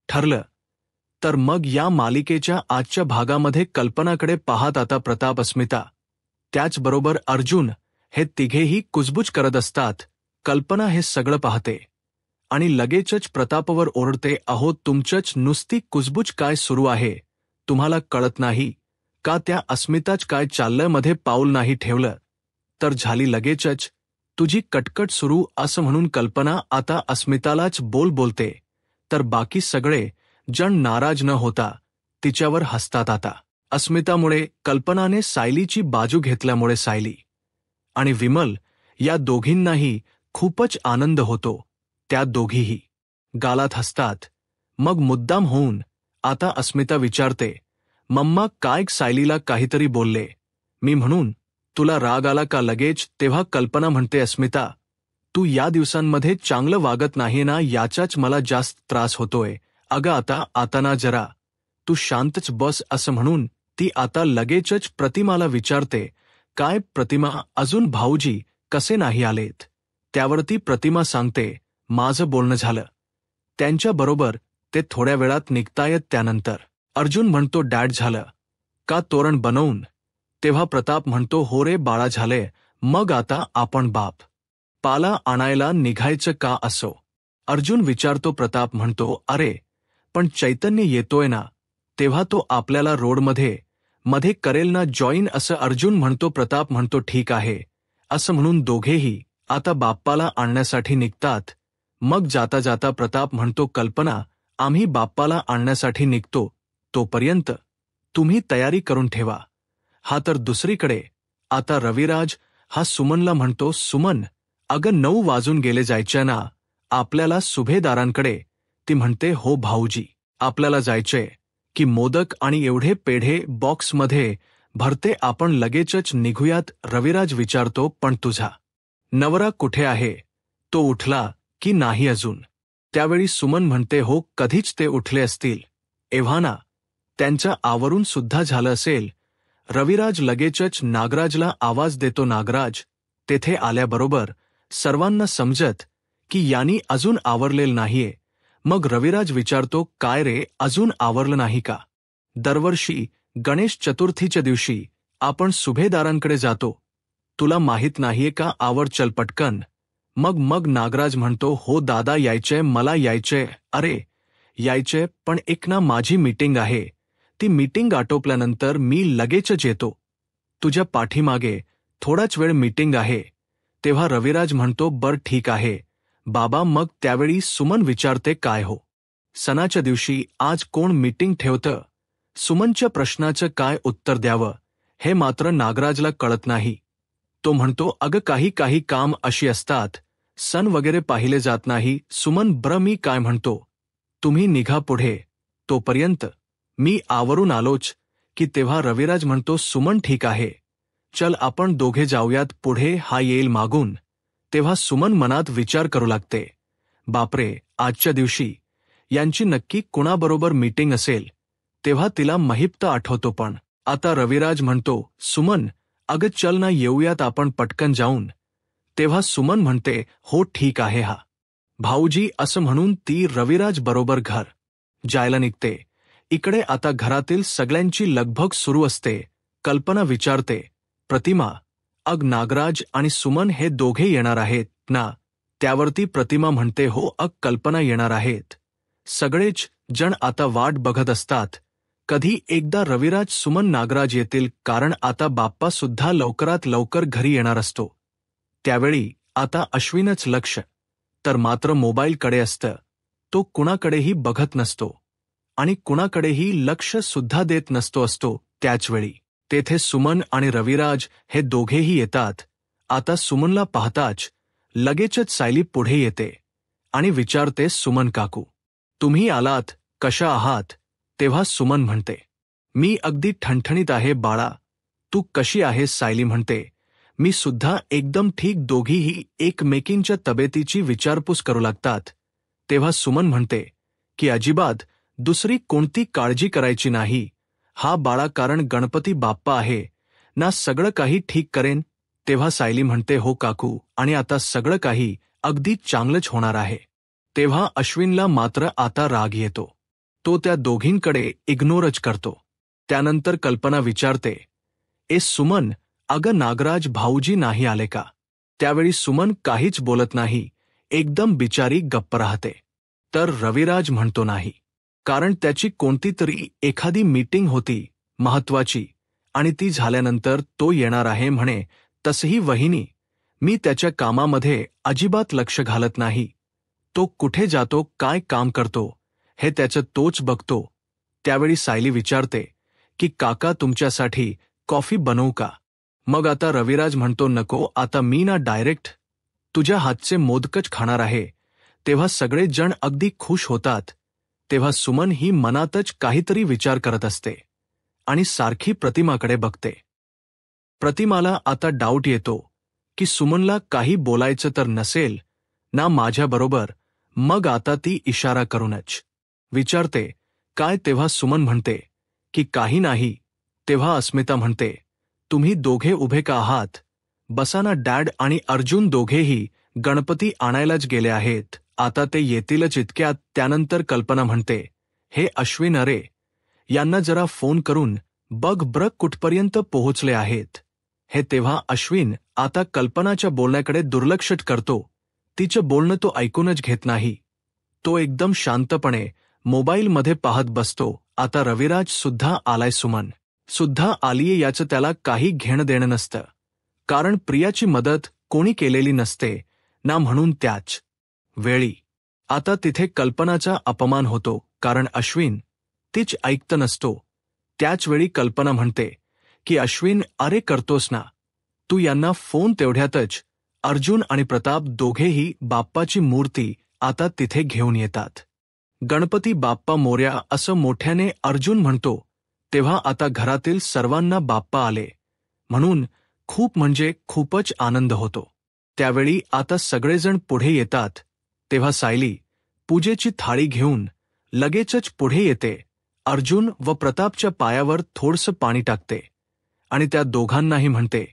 ठरलं. तर मग या मालिकेच्या आजच्या भागामध्ये कल्पनाकडे पाहत आता प्रताप, अस्मिता, त्याचबरोबर अर्जुन हे तिघेही कुजबुज करत असतात. कल्पना हे सगळं पाहते आणि लगेचच प्रतापवर ओरडते, अहो तुमचंच नुसती कुजबुज काय सुरू आहे, तुम्हाला कळत नाही का त्या अस्मिताच काय चाललंय मध्ये पाऊल नाही ठेवलं तर झाली लगेचच तुझी कटकट सुरू, असं म्हणून कल्पना आता अस्मितालाच बोलते. तर बाकी सगळे जण नाराज न होता तिच्यावर हसतात. आता अस्मितामुळे, कल्पनाने सायलीची बाजू घेतल्यामुळे सायली आणि विमल या दोघींनाही खूपच आनंद होतो. त्या दोघीही गालात हसतात. मग मुद्दाम होऊन आता अस्मिता विचारते, मम्मा काय सायलीला काहीतरी बोलले मी म्हणून तुला राग आला का लगेच? तेव्हा कल्पना म्हणते, अस्मिता तू या दिवसांमध्ये चांगलं वागत नाही ना, याचाच मला जास्त त्रास होतोय. अगं आता ना जरा तू शांतच बस, असं म्हणून ती आता लगेचच प्रतिमाला विचारते, काय प्रतिमा, अजून भाऊजी कसे नाही आलेत? त्यावरती प्रतिमा सांगते, माझं बोलणं झालं त्यांच्याबरोबर, ते थोड्या वेळात निघतायत. त्यानंतर अर्जुन म्हणतो, डॅड झालं का तोरण बनवून? तेव्हा प्रताप म्हणतो, हो रे बाळा झाले. मग आता आपण बाप पाला आणायला निघायचं का? असो अर्जुन विचारतो. प्रताप म्हणतो, अरे पण चैतन्य येतोय ना, तेव्हा तो आपल्याला मध्ये करेल ना जॉईन, असं अर्जुन म्हणतो. प्रताप म्हणतो, ठीक आहे, असं म्हणून दोघेही आता बाप्पाला आणण्यासाठी निघतात. मग जाता जाता प्रताप म्हणतो, कल्पना आम्ही बाप्पाला आणण्यासाठी निघतो, तोपर्यंत तुम्ही तयारी करून ठेवा. हा तर दुसरीकडे आता रविराज हा सुमनला म्हणतो, सुमन अगं 9 वाजून गेले जायचे ना आपल्याला सुभेदारांकडे? ती म्हणते, हो भाऊजी आपल्याला जायचंय की मोदक आणि एवढे पेढे बॉक्समध्ये भरते, आपण लगेचच निघूयात. रविराज विचारतो, पण तुझा नवरा कुठे आहे? तो उठला की नाही अजून? त्यावेळी सुमन म्हणते, हो कधीच ते उठले असतील, एव्हाना त्यांचं आवरून सुद्धा झालं असेल. रविराज लगेचच नागराजला आवाज देतो. नागराज तेथे आल्याबरोबर सर्वांना समजत की यांनी अजून आवरलेलं नाहीये. मग रविराज विचारतो, काय रे अजून आवरलं नाही का? दरवर्षी गणेश चतुर्थीच्या दिवशी आपण सुभेदारांकडे जातो, तुला माहित नाहीये का? आवर चल पटकन. मग नागराज म्हणतो, हो दादा यायचंय, मला यायचंय. अरे यायचंय, पण एक ना माझी मीटिंग आहे, ती मीटिंग आटोपल्यानंतर मी लगेचच येतो. तुझ्या पाठीमागे थोडाच वेळ मीटिंग आहे. तेव्हा रविराज म्हणतो, बर ठीक आहे बाबा. मग त्यावेळी सुमन विचारते, काय हो सणाच्या दिवशी आज कोण मीटिंग ठेवतं? सुमनच्या प्रश्नाचं काय उत्तर द्यावं हे मात्र नागराजला कळत नाही. तो म्हणतो, अगं काही काम अशी असतात, सण वगैरे पाहिले जात नाही. सुमन, बरं मी काय म्हणतो, तुम्ही निघा पुढे, तोपर्यंत मी आवरून आलोच की. तेव्हा रविराज म्हणतो, सुमन ठीक आहे, चल आपण दोघे जाऊयात पुढे, हा येईल मागून. तेव्हा सुमन मनात विचार करू लागते, बापरे आजच्या दिवशी यांची नक्की कुणाबरोबर मीटिंग असेल? तेव्हा तिला महिप्त आठवतो. पण आता रविराज म्हणतो, सुमन अगं चल ना, येऊयात आपण पटकन जाऊन. तेव्हा सुमन म्हणते, हो ठीक आहे हा भाऊजी, असं म्हणून ती रविराज बरोबर घर जायला निघते. इकडे आता घरातील सगळ्यांची लगबग सुरू असते. कल्पना विचारते, प्रतिमा अग नागराज आणि सुमन हे दोघे येणार आहेत ना? त्यावरती प्रतिमा म्हणते, हो अग कल्पना येणार आहेत. सगळेच जण आता वाट बघत असतात, कधी एकदा रविराज, सुमन, नागराज येतील, कारण आता बाप्पा सुद्धा लवकरात लवकर घरी येणार असतो. त्यावेळी आता अश्विनच लक्ष तर मात्र मोबाईलकडे असतं. तो कुणाकडेही बघत नसतो आणि कुणाकडेही लक्ष सुद्धा देत नसतो. त्याचवेळी तेथे सुमन आणि रविराज हे दोघेही येतात. आता सुमनला पाहताच लगेचच सायली पुढे येते आणि विचारते, सुमन काकू तुम्ही आलात, कशा आहात? तेव्हा सुमन म्हणते, मी अगदी ठणठणीत आहे बाळा, तू कशी आहेस? सायली म्हणते, मी सुद्धा एकदम ठीक. दोघीही एकमेकींच्या तब्येतीची विचारपूस करू लागतात. तेव्हा सुमन म्हणते की अजिबात दुसरी कोणती काळजी करायची नाही हा बाळा, कारण गणपती बाप्पा आहे ना, सगळं काही ठीक करेन. तेव्हा सायली म्हणते, हो काकू, आणि आता सगळं काही अगदी चांगलंच होणार आहे. तेव्हा अश्विनला मात्र आता राग येतो. तो त्या दोघींकडे इग्नोरच करतो. त्यानंतर कल्पना विचारते, ए सुमन, अगं नागराज भाऊजी नाही आले का? त्यावेळी सुमन काहीच बोलत नाही, एकदम बिचारी गप्प राहते. तर रविराज म्हणतो नाही, कारण त्याची कोणती तरी एखादी मीटिंग होती महत्वाची आणि ती झाल्यानंतर तो येणार आहे म्हणे. तसही वहिनी, मी त्याच्या कामामध्ये अजिबात लक्ष घालत नाही. तो कुठे जातो, काय काम करतो, हे त्याचं तोच बघतो. त्यावेळी सायली विचारते की काका तुमच्यासाठी कॉफी बनवू का? मग आता रविराज म्हणतो नको, आता मी ना डायरेक्ट तुझ्या हातचे मोदकच खाणार आहे. तेव्हा सगळे जण अगदी खुश होतात. तेव्हा सुमन ही मनातच काहीतरी विचार करत असते आणि सारखी प्रतिमाकडे बघते. प्रतिमाला आता डाऊट येतो की सुमनला काही बोलायचं तर नसेल ना माझ्याबरोबर. मग आता ती इशारा करूनच विचारते काय? तेव्हा सुमन म्हणते की काही नाही. तेव्हा अस्मिता म्हणते, तुम्ही दोघे उभे का आहात? बसा ना. डॅड आणि अर्जुन दोघेही गणपती आणायलाच गेले आहेत, आता ते येतीलच इतक्यात. त्यानंतर कल्पना म्हणते, हे अश्विन, अरे यांना जरा फोन करून बघ ब्रक कुठपर्यंत पोहोचले आहेत हे. तेव्हा अश्विन आता कल्पनाच्या बोलण्याकडे दुर्लक्षच करतो. तिचं बोलणं तो ऐकूनच घेत नाही. तो एकदम शांतपणे मोबाईलमध्ये पाहत बसतो. आता रविराज सुद्धा आलाय, सुमन सुद्धा आलीये याचं त्याला काही घेणं देणं नसतं, कारण प्रियाची मदत कोणी केलेली नसते ना. म्हणून त्याच वेळी आता तिथे कल्पनाचा अपमान होतो, कारण अश्विन तीच ऐकत नसतो. त्याच वेळी कल्पना म्हणते की अश्विन, अरे करतोस ना तू यांना फोन. तेवढ्यातच अर्जुन आणि प्रताप दोघेही बाप्पाची मूर्ती आता तिथे घेऊन येतात. गणपती बाप्पा मोरया असं मोठ्याने अर्जुन म्हणतो. तेव्हा आता घरातील सर्वांना बाप्पा आले म्हणून खूप म्हणजे खूपच आनंद होतो. त्यावेळी आता सगळेजण पुढे येतात. तेव्हा सायली पूजेची थाळी घेऊन लगेचच पुढे येते. अर्जुन व प्रतापच्या पायावर थोडंसं पाणी टाकते आणि त्या दोघांनाही म्हणते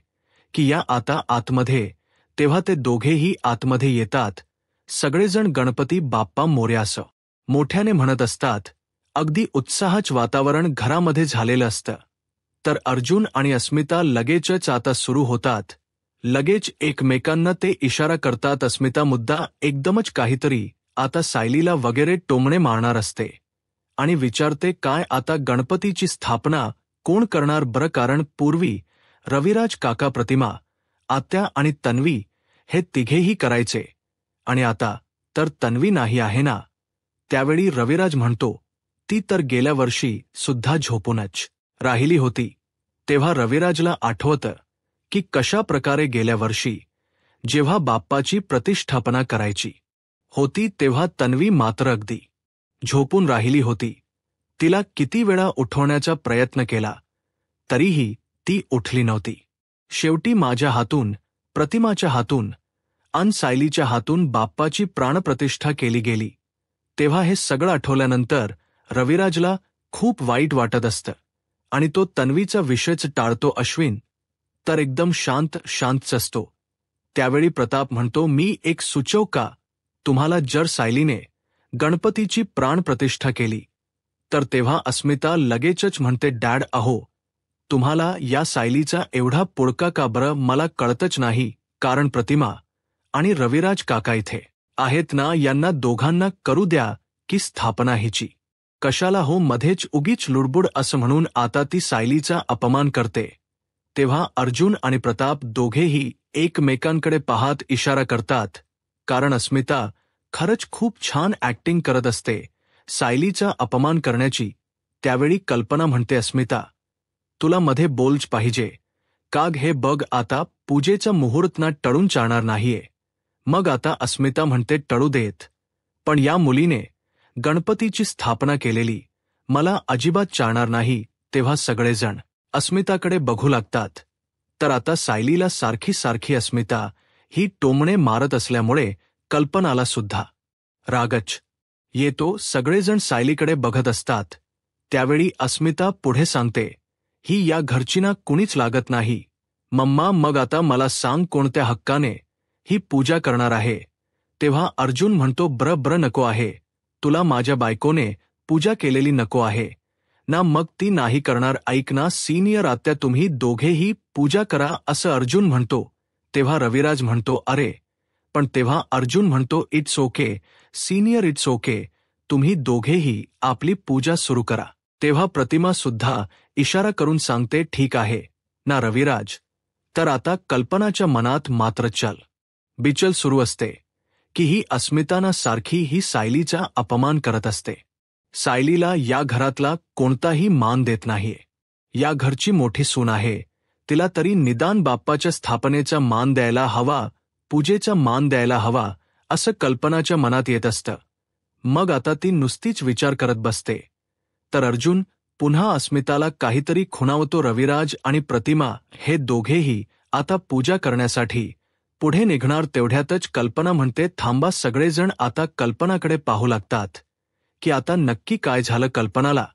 की या आता आतमध्ये. तेव्हा ते दोघेही आतमध्ये येतात. सगळेजण गणपती बाप्पा मोरया असं मोठ्याने म्हणत असतात. अगदी उत्साहाचं वातावरण घरामध्ये झालेलं असतं. तर अर्जुन आणि अस्मिता लगेचच आता सुरू होतात. लगेच एकमेकांना ते इशारा करतात. अस्मिता मुद्दा एकदमच काहीतरी आता सायलीला वगैरे टोमणे मारणार असते आणि विचारते काय आता गणपतीची स्थापना कोण करणार बरं? कारण पूर्वी रविराज काका, प्रतिमा, आत्या आणि तन्वी हे तिघेही करायचे आणि आता तर तन्वी नाही आहे ना. त्यावेळी रविराज म्हणतो, ती तर गेल्या वर्षी सुद्धा झोपूनच राहिली होती. तेव्हा रविराजला आठवतं की कशा प्रकारे गेल्या वर्षी जेव्हा बाप्पाची प्रतिष्ठापना करायची होती तेव्हा तन्वी मात्र अगदी झोपून राहिली होती. तिला किती वेळा उठवण्याचा प्रयत्न केला तरीही ती उठली नव्हती. शेवटी माझ्या हातून, प्रतिमाच्या हातून आणि सायलीच्या हातून बाप्पाची प्राणप्रतिष्ठा केली गेली. तेव्हा हे सगळं आठवल्यानंतर रविराजला खूप वाईट वाटत असतं आणि तो तन्वीचा विषयच टाळतो. अश्विन तर एकदम शांतच असतो. त्यावेळी प्रताप म्हणतो, मी एक सुचव का तुम्हाला? जर सायलीने गणपतीची प्राणप्रतिष्ठा केली तर? तेव्हा अस्मिता लगेचच म्हणते, डॅड अहो, तुम्हाला या सायलीचा एवढा पुळका का बरं? मला कळतच नाही, कारण प्रतिमा आणि रविराज काका इथे आहेत ना, यांना दोघांना करू द्या की स्थापना हिची. कशाला हो मध्येच उगीच लुडबुड असं म्हणून आता ती सायलीचा अपमान करते. तेव्हा अर्जुन आणि प्रताप दोघेही एकमेकांकडे पाहत इशारा करतात, कारण अस्मिता खरंच खूप छान ॲक्टिंग करत असते सायलीचा अपमान करण्याची. त्यावेळी कल्पना म्हणते, अस्मिता तुला मध्ये बोलच पाहिजे काग? हे बघ आता पूजेचा मुहूर्त ना टळून चालणार नाहीये. मग आता अस्मिता म्हणते, टळू देत, पण या मुलीने गणपतीची स्थापना केलेली मला अजिबात चालणार नाही. तेव्हा सगळेजण अस्मिताकडे बघू लागतात. तर आता सायलीला सारखी अस्मिता ही टोमणे मारत असल्यामुळे कल्पनाला सुद्धा रागच येतो. सगळेजण सायलीकडे बघत असतात. त्यावेळी अस्मिता पुढे सांगते, ही या घरची ना कुणीच लागत नाही मम्मा. मग आता मला सांग, कोणत्या हक्काने ही पूजा करणार आहे? तेव्हा अर्जुन म्हणतो, ब्र नको आहे, तुला माझ्या बायकोने पूजा केलेली नको आहे ना, मग ती नाही करणार. ऐक ना सिनियर आत्या, तुम्ही दोघेही पूजा करा असं अर्जुन म्हणतो. तेव्हा रविराज म्हणतो अरे, पण तेव्हा अर्जुन म्हणतो it's okay senior, it's okay, तुम्ही दोघेही आपली पूजा सुरू करा. तेव्हा प्रतिमा सुद्धा इशारा करून सांगते ठीक आहे ना रविराज. तर आता कल्पनाच्या मनात मात्र चल बिचल सुरू असते की ही अस्मिताना सारखी ही सायलीचा अपमान करत असते. सायलीला या घरातला कोणताही मान देत नाहीये. या घरची मोठी सून आहे, तिला तरी निदान बाप्पाच्या स्थापनेचा मान द्यायला हवा, पूजेचा मान द्यायला हवा असं कल्पनाच्या मनात येत असतं. मग आता ती नुसतीच विचार करत बसते. तर अर्जुन पुन्हा अस्मिताला काहीतरी खुणावतो. रविराज आणि प्रतिमा हे दोघेही आता पूजा करण्यासाठी पुढे निघणार. तेवढ्यातच कल्पना म्हणते थांबा. सगळेजण आता कल्पनाकडे पाहू लागतात की आता नक्की काय झालं कल्पनाला.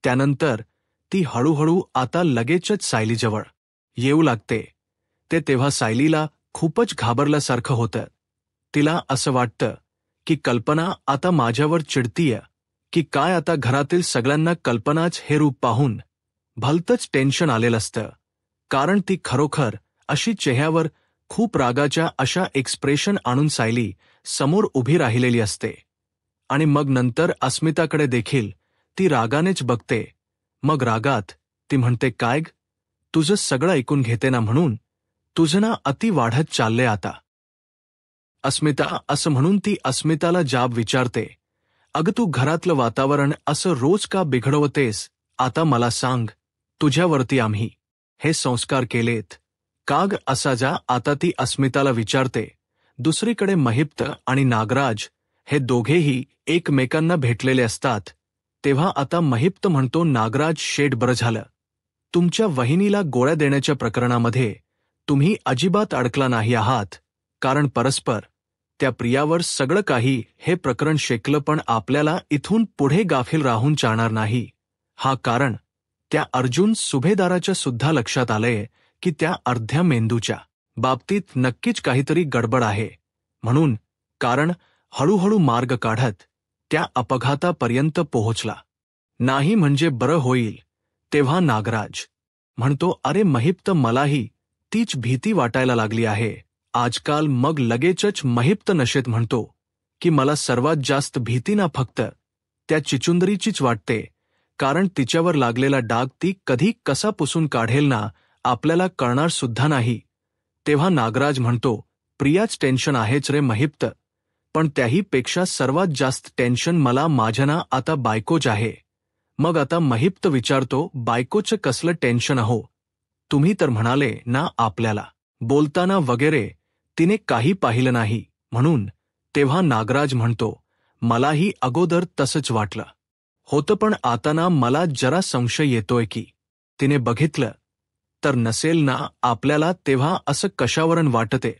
त्यानंतर ती हळूहळू आता लगेचच सायलीजवळ येऊ लागते. ते तेव्हा सायलीला खूपच घाबरल्यासारखं होतं. तिला असं वाटतं की कल्पना आता माझ्यावर चिडतीय की काय. आता घरातील सगळ्यांना कल्पनाच हे रूप पाहून भलतंच टेन्शन आलेलं असतं, कारण ती खरोखर अशी चेहऱ्यावर खूप रागाच्या अशा एक्सप्रेशन आणून सायली समोर उभी राहिलेली असते. आणि मग नंतर अस्मिताकडे देखील ती रागानेच बघते. मग रागात ती म्हणते काय ग, तुझं सगळं ऐकून घेते ना, म्हणून तुझं ना अति वाढत चालले आता. अस्मिता असं म्हणून ती अस्मिताला जाब विचारते, अगं तू घरातलं वातावरण असं रोज का बिघडवतेस. आता मला सांग, तुझ्यावरती आम्ही हे संस्कार केलेत का ग असा जा. आता ती अस्मिताला विचारते. दुसरीकडे महिप्त आणि नागराज हे दोघेही एकमेकांना भेटलेले असतात. तेव्हा आता महिप्त म्हणतो नागराज शेठ, बरं झालं तुमच्या वहिनीला गोळ्या देण्याच्या प्रकरणामध्ये तुम्ही अजिबात अडकला नाही आहात, कारण परस्पर त्या प्रियावर सगळं काही हे प्रकरण शेकलं. पण आपल्याला इथून पुढे गाफील राहून चालणार नाही. हा कारण त्या अर्जुन सुभेदाराच्या सुद्धा लक्षात आलंय की त्या अर्ध्या मेंदूच्या बाबतीत नक्कीच काहीतरी गडबड आहे. म्हणून कारण हळूहळू मार्ग काढत त्या अपघातापर्यंत पोहोचला नाही म्हणजे बरं होईल. तेव्हा नागराज म्हणतो अरे महिप्त, मलाही तीच भीती वाटायला लागली आहे आजकाल. मग लगेचच महिप्त नशेत म्हणतो की मला सर्वात जास्त भीती ना फक्त त्या चिचुंदरीचीच वाटते, कारण तिच्यावर लागलेला डाग ती कधी कसा पुसून काढेल ना आपल्याला कळणार सुद्धा नाही. तेव्हा नागराज म्हणतो प्रियाच टेन्शन आहेच रे महिप्त, पण त्याही पेक्षा सर्वात जास्त टेन्शन मला माझ्या ना आता बायकोच आहे. मग आता महिप्त विचारतो बायकोचं कसलं टेन्शन अहो, तुम्ही तर म्हणाले ना आपल्याला बोलताना वगैरे तिने काही पाहिलं नाही म्हणून. तेव्हा नागराज म्हणतो मलाही अगोदर तसंच वाटलं होतं, पण आता ना मला जरा संशय येतोय की तिने बघितलं तर नसेल ना आपल्याला. तेव्हा असं कशावरून वाटते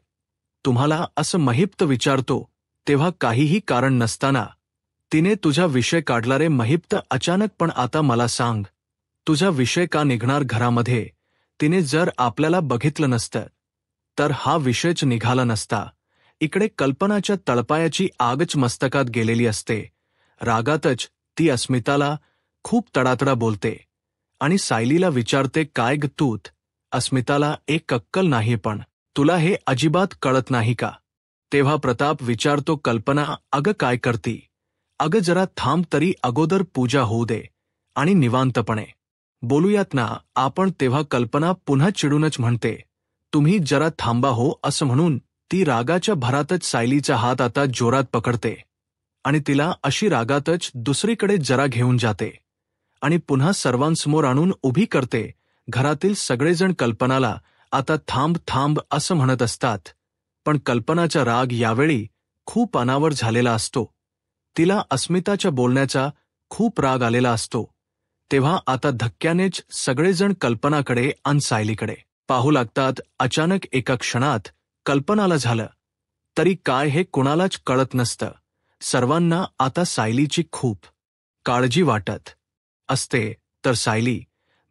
तुम्हाला असं महिप्त विचारतो. तेव्हा काहीही कारण नसताना तिने तुझा विषय काढला रे महिप्त अचानक. पण आता मला सांग, तुझा विषय का निघणार घरामध्ये. तिने जर आपल्याला बघितलं नसतं तर हा विषयच निघाला नसता. इकडे कल्पनाच्या तळपायाची आगच मस्तकात गेलेली असते. रागातच ती अस्मिताला खूप तडातडा बोलते आणि सायलीला विचारते काय ग तूत. अस्मिताला एक अक्कल नाही, पण तुला हे अजिबात कळत नाही का. तेव्हा प्रताप विचारतो कल्पना अगं काय करती, अगं जरा थांब तरी, अगोदर पूजा होऊ दे आणि निवांतपणे बोलूयात ना आपण. तेव्हा कल्पना पुन्हा चिडूनच म्हणते तुम्ही जरा थांबा हो. असं म्हणून ती रागाच्या भरातच सायलीचा हात आता जोरात पकडते आणि तिला अशी रागातच दुसरीकडे जरा घेऊन जाते आणि पुन्हा सर्वांसमोर आणून उभी करते. घरातील सगळेजण कल्पनाला आता थांब थांब असं म्हणत असतात, पण कल्पनाचा राग यावेळी खूप अनावर झालेला असतो. तिला अस्मिताच्या बोलण्याचा खूप राग आलेला असतो. तेव्हा आता धक्क्यानेच सगळेजण कल्पनाकडे आणि सायलीकडे पाहू लागतात. अचानक एका क्षणात कल्पनाला झालं तरी काय हे कुणालाच कळत नसतं. सर्वांना आता सायलीची खूप काळजी वाटत असते. तर सायली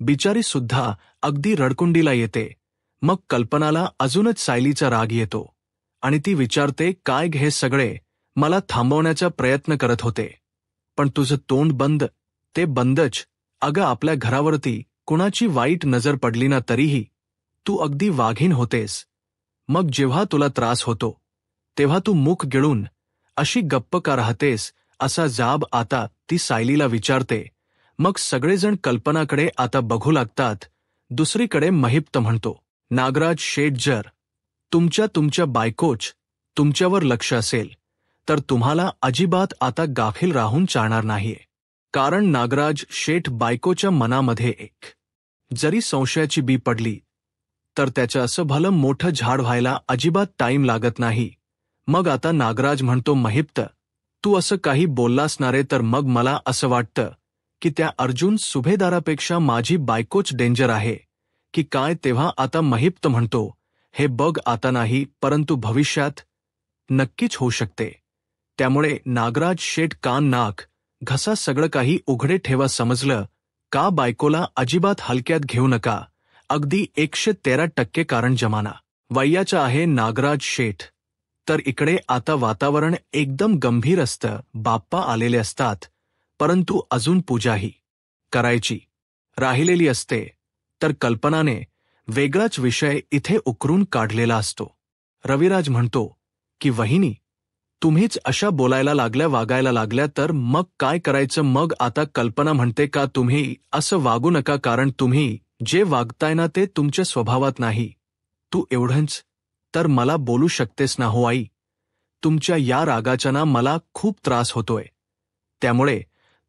बिचारी सुद्धा अगदी रडकुंडीला येते. मग कल्पनाला अजूनच सायलीचा राग येतो आणि ती विचारते काय हे सगळे मला थांबवण्याचा प्रयत्न करत होते, पण तुझं तोंड बंद, ते बंदच. अगं आपल्या घरावरती कुणाची वाईट नजर पडली ना तरीही तू अगदी वाघीण होतेस. मग जेव्हा तुला त्रास होतो तेव्हा तू मुख गिळून अशी गप्प का राहतेस असा जाब आता ती सायलीला विचारते. मग सगळेजण कल्पनाकडे आता बघू लागतात. दुसरीकडे महिप्त म्हणतो, नागराज शेठ, जर तुमच्या बायकोच तुमच्यावर लक्ष असेल तर तुम्हाला अजिबात आता गाफील राहून चालणार नाहीये. कारण नागराज शेठ बायकोच्या मनामध्ये एक जरी संशयाची बी पडली तर त्याचं असं भलं मोठं झाड व्हायला अजिबात टाईम लागत नाही. मग आता नागराज म्हणतो, महिप्त, तू असं काही बोललास ना रे, तर मग मला असं वाटतं की त्या अर्जुन सुभेदारापेक्षा माझी बायकोच डेंजर आहे की काय. तेव्हा आता महिप्त म्हणतो, हे बघ, आता नाही परंतु भविष्यात नक्कीच होऊ शकते. त्यामुळे नागराज शेठ कान नाक घसा सगळं काही उघडे ठेवा, समजलं का. बायकोला अजिबात हलक्यात घेऊ नका, अगदी 113%. कारण जमाना वयाचा आहे नागराज शेठ. तर इकडे आता वातावरण एकदम गंभीर असतं. बाप्पा आलेले असतात परंतु अजून पूजाही करायची राहिलेली असते. तर कल्पनाने वेगळाच विषय इथे उकरून काढलेला असतो. रविराज म्हणतो की वहिनी, तुम्हीच अशा बोलायला लागल्या, वागायला लागल्या तर मग काय करायचं. मग आता कल्पना म्हणते का तुम्ही असं वागू नका, कारण तुम्ही जे वागताय ना ते तुमच्या स्वभावात नाही. तू एवढंच तर मला बोलू शकतेस ना. हो आई, तुमच्या या रागाचा ना मला खूप त्रास होतोय, त्यामुळे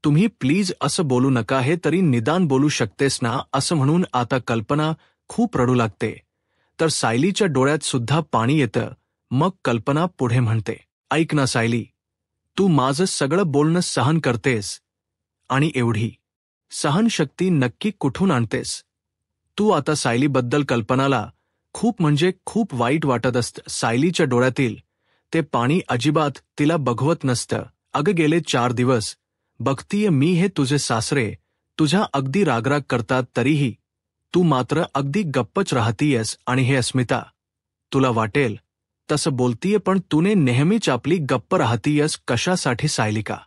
तुम्ही प्लीज असं बोलू नका. हे तरी निदान बोलू शकतेस ना. असं म्हणून आता कल्पना खूप रडू लागते. तर सायलीच्या डोळ्यात सुद्धा पाणी येतं. मग कल्पना पुढे म्हणते, ऐक ना सायली, तू माझं सगळं बोलणं सहन करतेस आणि एवढी सहनशक्ती नक्की कुठून आणतेस तू. आता सायलीबद्दल कल्पनाला खूप म्हणजे खूप वाईट वाटत असतं. सायलीच्या डोळ्यातील ते पाणी अजिबात तिला बघवत नसतं. अगं गेले 4 दिवस बघतीये मी हे तुझे सासरे तुझ्या अगदी रागराग करतात, तरीही तू मात्र अगदी गप्पच राहतीयस. आणि हे अस्मिता, तुला वाटेल तसं बोलतीये पण तूने नेहमीच आपली गप्प राहतीयस. कशासाठी सायली, का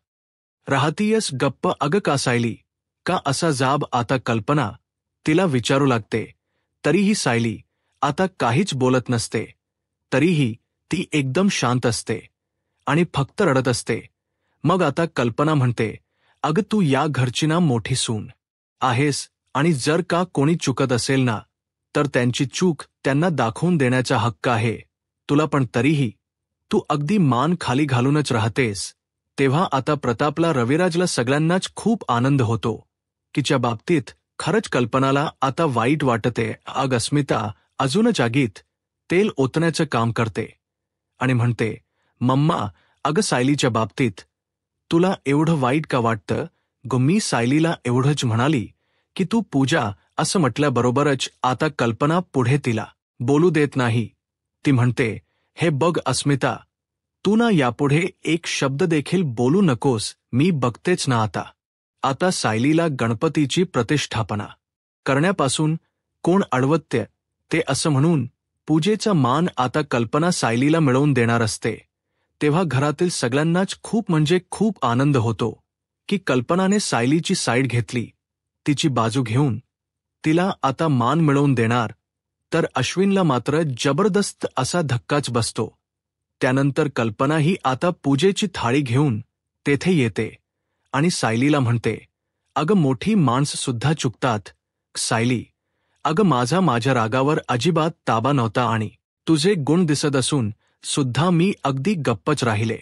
राहतीयस गप्प. अगं का सायली, का असा जाब आता कल्पना तिला विचारू लागते. तरीही सायली आता काहीच बोलत नसते. तरीही ती एकदम शांत असते आणि फक्त रडत असते. मग आता कल्पना म्हणते, अगं तू या घरची ना मोठी सून आहेस आणि जर का कोणी चुकत असेल ना तर त्यांची चूक त्यांना दाखवून देण्याचा हक्क आहे तुला. पण तरीही तू अगदी मान खाली घालूनच राहतेस. तेव्हा आता प्रतापला, रविराजला, सगळ्यांनाच खूप आनंद होतो कीच्या बाबतीत खरंच कल्पनाला आता वाईट वाटते. अग अस्मिता अजूनच आगीत तेल ओतण्याचं काम करते आणि म्हणते, मम्मा, अगं सायलीच्या बाबतीत तुला एवढं वाईट का वाटतं. मी सायलीला एवढंच म्हणाली की तू पूजा असं म्हटल्याबरोबरच आता कल्पना पुढे तिला बोलू देत नाही. ती म्हणते, हे बघ अस्मिता, तू ना यापुढे एक शब्द देखील बोलू नकोस. मी बघतेच ना आता सायलीला गणपतीची प्रतिष्ठापना करण्यापासून कोण अडवत्य ते असं म्हणून पूजेचा मान आता कल्पना सायलीला मिळवून देणार असते. तेव्हा घरातील सगळ्यांनाच खूप म्हणजे खूप आनंद होतो की कल्पनाने सायलीची साईड घेतली. तिची बाजू घेऊन तिला आता मान मिळवून देणार. तर अश्विनला मात्र जबरदस्त असा धक्काच बसतो. त्यानंतर कल्पना ही आता पूजेची थाळी घेऊन तेथे येते आणि सायलीला म्हणते, अगं मोठी माणसं सुद्धा चुकतात सायली. अगं माझ्या रागावर अजिबात ताबा नव्हता आणि तुझे गुण दिसत असून सुद्धा मी अगदी गप्पच राहिले.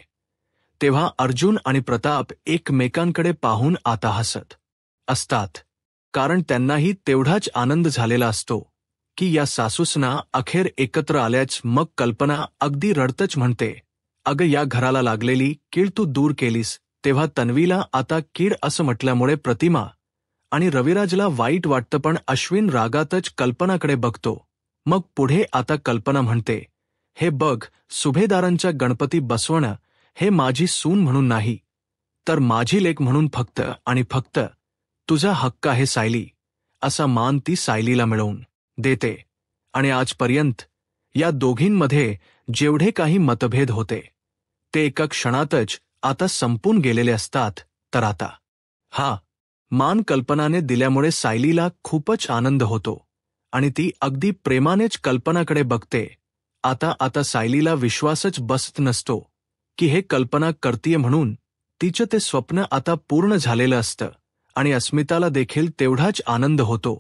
तेव्हा अर्जुन आणि प्रताप एकमेकांकडे पाहून आता हसत असतात, कारण त्यांनाही तेवढाच आनंद झालेला असतो की या सासूसना अखेर एकत्र आल्याच. मग कल्पना अगदी रडतच म्हणते, अगं या घराला लागलेली कीड तू दूर केलीस. तेव्हा तन्वीला आता कीड असं म्हटल्यामुळे प्रतिमा आणि रविराजला वाईट वाटतं, पण अश्विन रागातच कल्पनाकडे बघतो. मग पुढे आता कल्पना म्हणते, हे बघ, सुभेदारांच्या गणपती बसवणं हे माझी सून म्हणून नाही तर माझी लेक म्हणून फक्त आणि फक्त तुझा हक्क आहे सायली. असा मान ती सायलीला मिळवून देते. आणि आजपर्यंत या दोघींमध्ये जेवढे काही मतभेद होते ते एका क्षणातच आता संपून गेलेले असतात. तर आता हा मान कल्पनाने दिल्यामुळे सायलीला खूपच आनंद होतो आणि ती अगदी प्रेमानेच कल्पनाकडे बघते. आता सायलीला विश्वासच बसत नसतो की हे कल्पना करतीये म्हणून. तिचं ते स्वप्न आता पूर्ण झालेलं असतं आणि अस्मिताला देखील तेवढाच आनंद होतो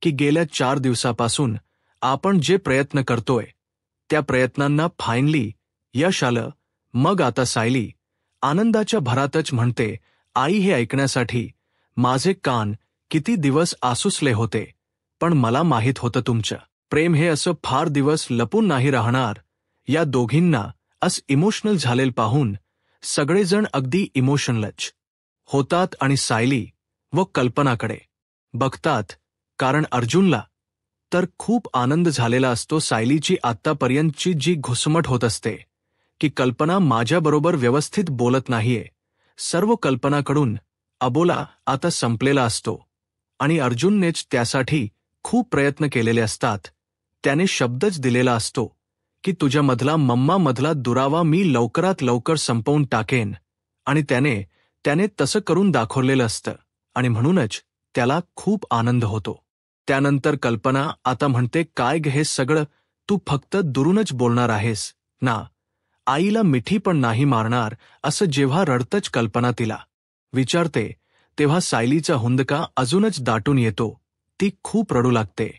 की गेल्या 4 दिवसापासून आपण जे प्रयत्न करतोय त्या प्रयत्नांना फायनली यश आलं. मग आता सायली आनंदाच्या भरातच म्हणते, आई हे ऐकण्यासाठी माझे कान किती दिवस आसुसले होते, पण मला माहीत होतं तुमचं प्रेम हे असं फार दिवस लपून नाही राहणार. या दोघींना असं इमोशनल झालेलं पाहून सगळेजण अगदी इमोशनलच होतात आणि सायली व कल्पनाकडे बघतात, कारण अर्जुनला तर खूप आनंद झालेला असतो सायलीची आत्तापर्यंतची जी घुसमट होत असते की कल्पना माझ्याबरोबर व्यवस्थित बोलत नाहीये. सर्व कल्पनाकडून अबोला आता संपलेला असतो आणि अर्जुननेच त्यासाठी खूप प्रयत्न केलेले असतात. त्याने शब्दच दिलेला असतो की तुझ्यामधला मम्मामधला दुरावा मी लवकरात लवकर संपवून टाकेन आणि त्याने तसं करून दाखवलेलं असतं आणि म्हणूनच त्याला खूप आनंद होतो. त्यानंतर कल्पना आता म्हणते, काय ग हे सगळं तू फक्त दुरूनच बोलणार आहेस ना, आईला मिठी पण नाही मारणार असं जेव्हा रडतच कल्पना तिला विचारते तेव्हा सायलीचा हुंदका अजूनच दाटून येतो. ती खूप रडू लागते,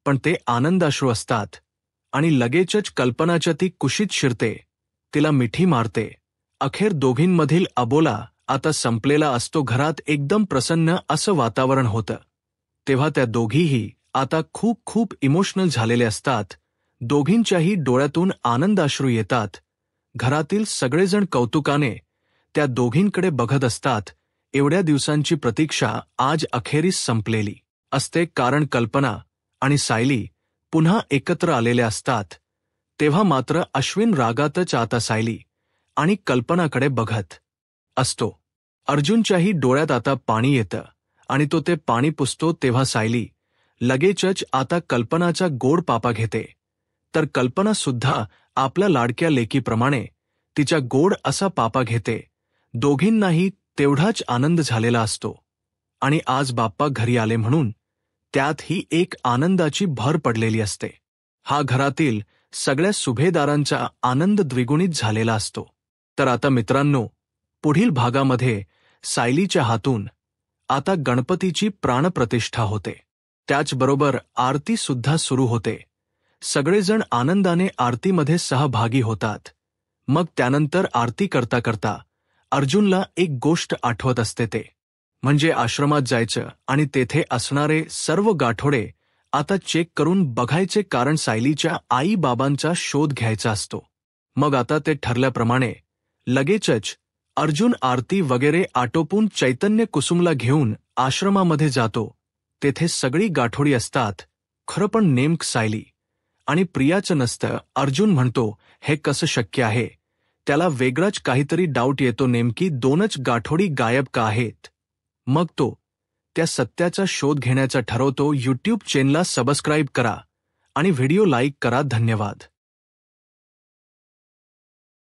पण ते आनंदाश्रू असतात आणि लगेचच कल्पनाच्या ती कुशीत शिरते, तिला मिठी मारते. अखेर दोघींमधील अबोला आता संपलेला असतो. घरात एकदम प्रसन्न असं वातावरण होतं. तेव्हा त्या दोघीही आता खूप खूप इमोशनल झालेले असतात. दोघींच्याही डोळ्यातून आनंदाश्रू येतात. घरातील सगळेजण कौतुकाने त्या दोघींकडे बघत असतात. एवढ्या दिवसांची प्रतीक्षा आज अखेरीस संपलेली असते, कारण कल्पना आणि सायली पुन्हा एकत्र आलेल्या असतात. तेव्हा मात्र अश्विन रागातच आता सायली आणि कल्पनाकडे बघत असतो. अर्जुनच्याही डोळ्यात आता पाणी येतं आणि तो ते पाणी पुसतो. तेव्हा सायली लगेचच आता कल्पनाचा गोड पापा घेते, तर कल्पना सुद्धा आपल्या लाडक्या लेकीप्रमाणे तिच्या गोड असा पापा घेते. दोघींनाही तेवढाच आनंद झालेला असतो आणि आज बाप्पा घरी आले म्हणून त्यातही एक आनंदाची भर पडलेली असते. हा घरातील सगळ्या सुभेदारांचा आनंद द्विगुणित झालेला असतो. तर आता मित्रांनो, पुढील भागामध्ये सायलीच्या हातून आता गणपतीची प्राणप्रतिष्ठा होते. त्याचबरोबर आरती सुद्धा सुरू होते. सगळेजण आनंदाने आरतीमध्ये सहभागी होतात. मग त्यानंतर आरती करता करता अर्जुनला एक गोष्ट आठवत असते, ते म्हणजे आश्रमात जायचं आणि तेथे असणारे सर्व गाठोडे आता चेक करून बघायचे, कारण सायलीच्या आई बाबांचा शोध घ्यायचा असतो. मग आता ते ठरल्याप्रमाणे लगेचच अर्जुन आरती वगैरे आटोपून चैतन्य कुसुमला घेऊन आश्रमामध्ये जातो. तेथे सगळी गाठोडी असतात. खरं पण नेमकं सायली आणि प्रियाचं नसतं. अर्जुन म्हणतो, हे कसं शक्य आहे? त्याला वेगळाच काहीतरी डाऊट येतो, नेमकी 2च गाठोडी गायब का आहेत? मग तो त्या सत्याचा शोध घेण्याचा ठरवतो. यूट्यूब चॅनलला सबस्क्राईब करा आणि व्हिडिओ लाईक करा. धन्यवाद.